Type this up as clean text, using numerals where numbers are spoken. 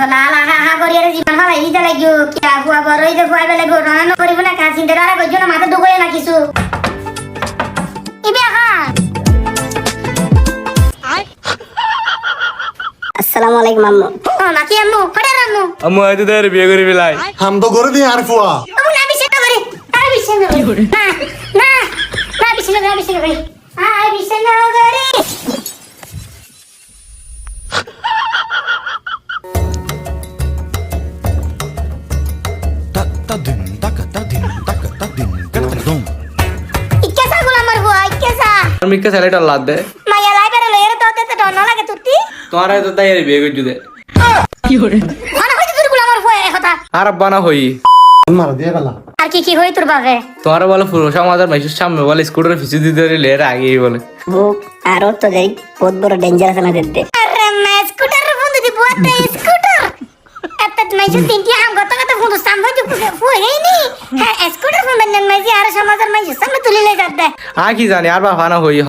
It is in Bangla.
তো না হা করিয়ারে জীবন হলাই দিতে লাগিও কি আগুয়া বড় হইতে ফুয়াই বেলে ঘটনা ন করিব না কাজ চিন্তা আর কইছো না মাথা ঢুকই না কিছু ইবে হা আসসালামু আলাইকুম আম্মু। ও নাকি আম্মু ফড়ে রামু আম্মু হয়তো তোর বিয়ে করে ফেলাই হাম তো করে দিই আর ফুয়া আম্মু না বিছে না করে আর বিছে না না না বিছে না করে আই বিছে না করে ইকেসা গুলা মারবো ইকেসা আমি কে স্যালাইটা লাদ দে মায়া লাইবারে লয়ের তো তে ডন লাগে তুতি তোমার হয়তো তাই বিয়ে করে জুদে খানা হইতে তোর গুলা মারবো এ কথা আর আব্বা না হই মার দিয়ে গেল আর কি হই তোর বাপে তোমার বলে পুরো সমাজের মাইসের সামনে বলে স্কুটারে ফিসি দিতে লের আগেই বলে বুক আর তো দেই বহুত বড় ডেঞ্জারাস না দিতে। আরে মা স্কুটার বন্ধু দি বুয়াতে স্কুটার এত মাইছে তিনটি আম গত গত বন্ধু সামনে তো ফুয়েই নি হ্যাঁ স্কুটার বন্ধু মাইছে আর সমাজের মাইছে সামনে তুলি লে যাতে কি জানি আর বাবা না হই